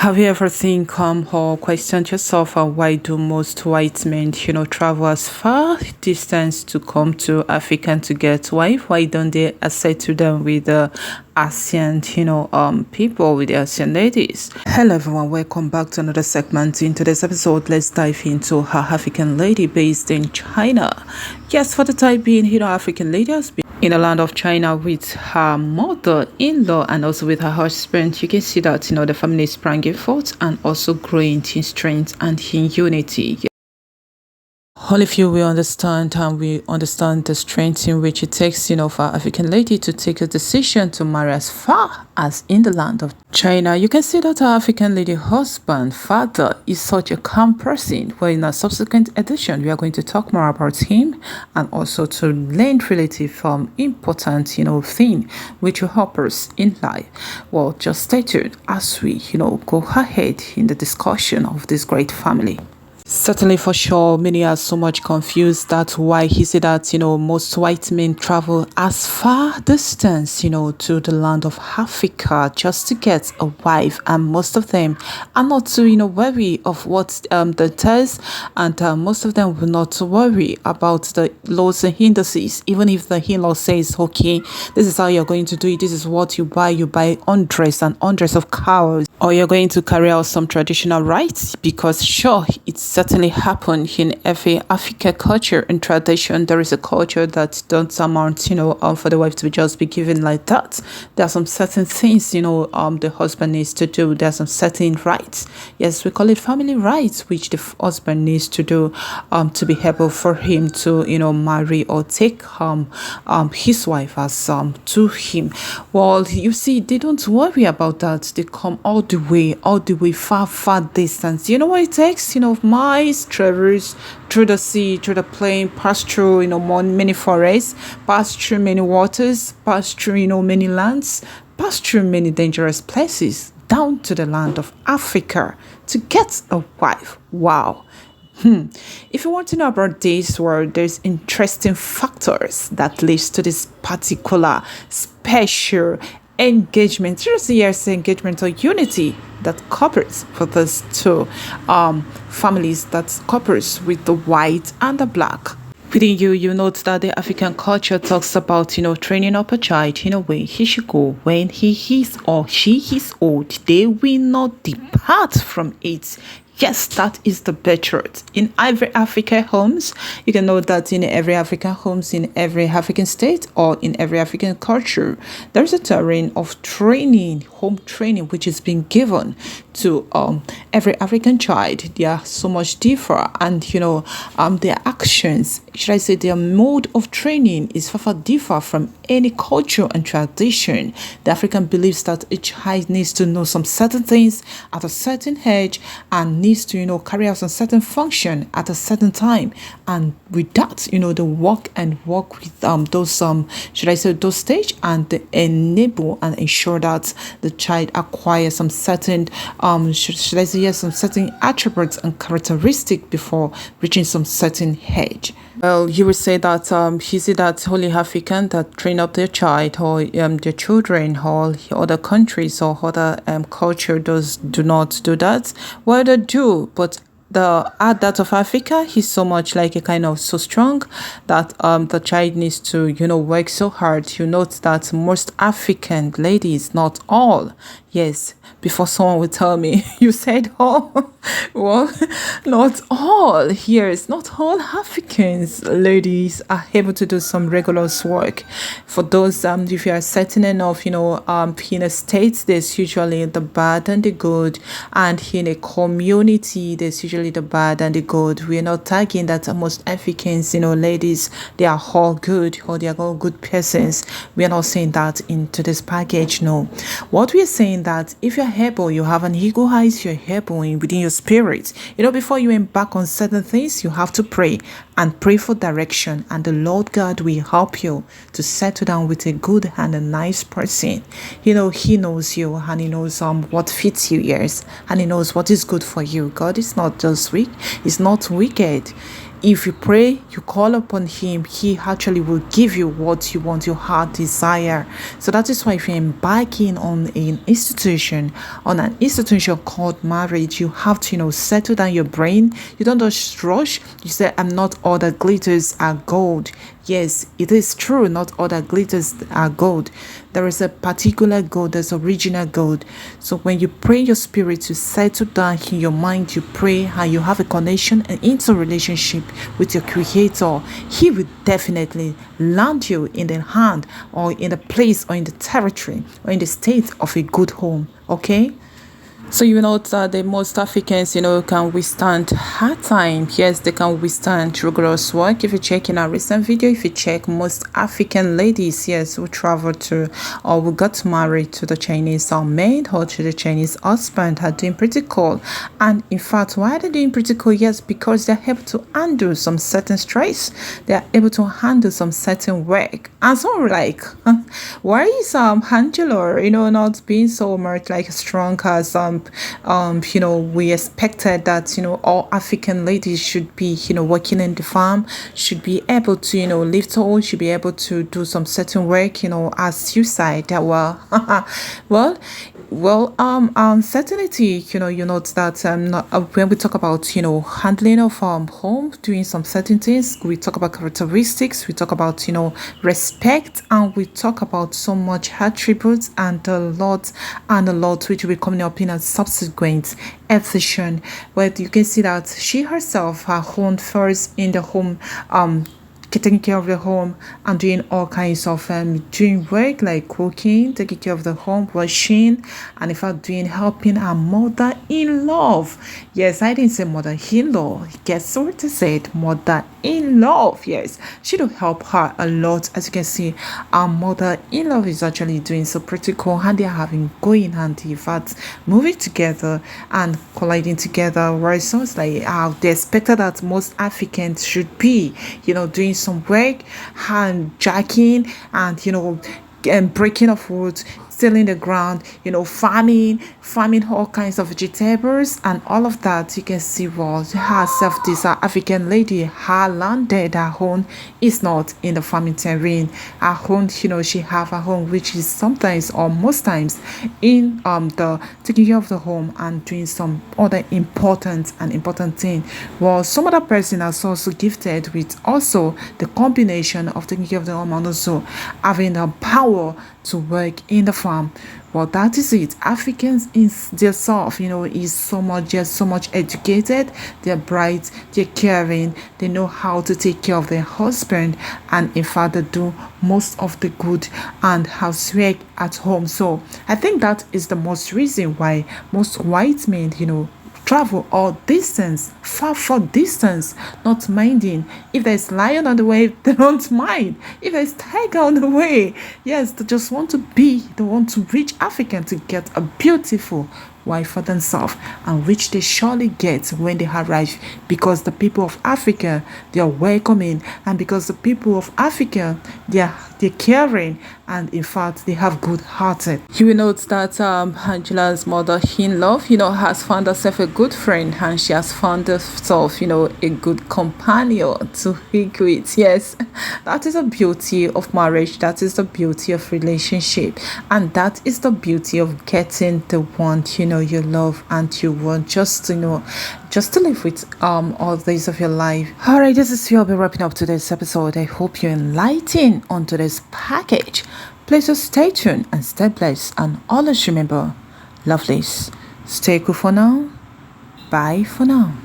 Have you ever think or questioned yourself why do most white men, travel as far distance to come to African to get wife? Why don't they settle down with the ASEAN, people with the ASEAN ladies? Hello everyone, welcome back to another segment. In today's episode, let's dive into her African lady based in China. Yes, for the time being, African lady has been in the land of China with her mother-in-law and also with her husband. You can see that the family is sprang forth and also growing in strength and in unity. All of you will understand and we understand the strength in which it takes, for African lady to take a decision to marry as far as in the land of China. You can see that our African lady husband, father, is such a calm person. Well, in a subsequent edition, we are going to talk more about him and also to learn relative important, thing which will help us in life. Well, just stay tuned as we, go ahead in the discussion of this great family. Certainly, for sure, many are so much confused. That's why he said that, most white men travel as far distance, to the land of Africa just to get a wife. And most of them are not too, worry of what the test. And most of them will not worry about the laws and hindrances. Even if the in-law says, okay, this is how you're going to do it. This is what you buy hundreds and hundreds of cows. Or you're going to carry out some traditional rites. Because sure, it's certainly happen in every African culture and tradition. There is a culture that don't amount, for the wife to just be given like that. There are some certain things, the husband needs to do. There are some certain rights. Yes, we call it family rights, which the husband needs to do, to be able for him to, marry or take his wife as to him. Well, you see, they don't worry about that. They come all the way, far distance. You know what it takes? Miles traverse through the sea, through the plain, pass through, many forests, pass through many waters, pass through, many lands, pass through many dangerous places, down to the land of Africa to get a wife. Wow. If you want to know about this world, there's interesting factors that leads to this particular special engagement, seriously, yes, engagement or unity that cooperates for those two families, that cooperates with the white and the black. Within you note that the African culture talks about, training up a child in a way he should go. When he is or she is old, they will not depart from it. Yes, that is the truth. In every African homes, you can know that in every African homes, in every African state or in every African culture, there's a terrain of training, home training, which is being given to every African child. They are so much different, and their actions, should I say, their mode of training is far differ from any culture and tradition. The African believes that each child needs to know some certain things at a certain age and needs to carry out some certain function at a certain time, and with that they work with those should I say those stage, and they enable and ensure that the child acquires some certain should I say yes, some certain attributes and characteristics before reaching some certain age. Well, you would say that is it that only African that train up their child or their children, or other countries or other culture do not do that? Well, they do, but the that of Africa is so much like a kind of so strong that the child needs to work so hard. You note that most African ladies, not all, yes, before someone will tell me you said all. Well, not all. Yes, not all Africans ladies are able to do some regular work. For those if you are certain enough, in a state there's usually the bad and the good, and in a community there's usually the bad and the good. We're not tagging that most Africans, ladies, they are all good or they are all good persons. We are not saying that into this package. No, what we are saying that if you're able, you have an ego eyes, you're able within your spirit. Before you embark on certain things, you have to pray and pray for direction, and the Lord God will help you to settle down with a good and a nice person. He knows you, and he knows what fits you, yes, and he knows what is good for you. God is not just weak, he's not wicked. if you pray, you call upon him, he actually will give you what you want, your heart desire. So that is why if you're embarking on an institution called marriage, you have to, settle down your brain. You don't just rush. You say, I'm not all that glitters are gold. Yes, it is true, not all that glitters are gold. There is a particular gold, there's original gold. So when you pray your spirit to settle down in your mind, you pray and you have a connection and into relationship with your creator, he will definitely land you in the hand or in the place or in the territory or in the state of a good home. Okay? So you know that the most Africans, can withstand hard time. Yes, they can withstand rigorous work. If you check in our recent video, if you check most African ladies, yes, who traveled to or who got married to the Chinese maid or to the Chinese husband are doing pretty cool. And in fact, why are they doing pretty cool? Yes, because they're able to handle some certain stress. They're able to handle some certain work. And so like, why is Angela, not being so much like strong as we expected that, all African ladies should be, working in the farm, should be able to, lift all, should be able to do some certain work, as you said, that certainty, you note that when we talk about, handling of home, doing some certain things, we talk about characteristics, we talk about, respect, and we talk about so much attributes and a lot which will be coming up in a subsequent episode, where you can see that she herself, her own first in the home, taking care of the home and doing all kinds of doing work like cooking, taking care of the home, washing, and in fact helping her mother-in-law. Yes, I didn't say mother-in-law. Guess what I said? Mother-in-law. Yes, she do help her a lot. As you can see, our mother-in-law is actually doing so pretty cool, and they're having going hand in fact moving together and colliding together. Where it sounds like they expected that most Africans should be, doing some work, hand jacking, and breaking of wood, tilling the ground, farming all kinds of vegetables and all of that. You can see what herself, this African lady, her landed, her home is not in the farming terrain. Her home, she have a home which is sometimes or most times in the taking care of the home and doing some other important thing. Well, some other person is also gifted with also the combination of taking care of the home and also having the power to work in the farm. Well, that is it. Africans in themselves, is so much educated. They're bright, they're caring, they know how to take care of their husband, and in fact they do most of the good and housework at home. So I think that is the most reason why most white men, travel all distance, far distance, not minding. If there's lion on the way, they don't mind. If there's tiger on the way, yes, they just want to reach Africa to get a beautiful wife for themselves, and which they surely get when they arrive, because the people of Africa, they are welcoming, and because the people of Africa, they're caring, and in fact they have good hearted. You will note that Angela's mother-in-law, has found herself a good friend, and she has found herself, a good companion to speak with. Yes, that is the beauty of marriage, that is the beauty of relationship, and that is the beauty of getting the one you love and you want just to live with all days of your life. All right, this is Phil. I'll be wrapping up today's episode. I hope you're enlightened on today's package. Please just stay tuned and stay blessed, and always remember, lovelies, stay cool for now. Bye for now.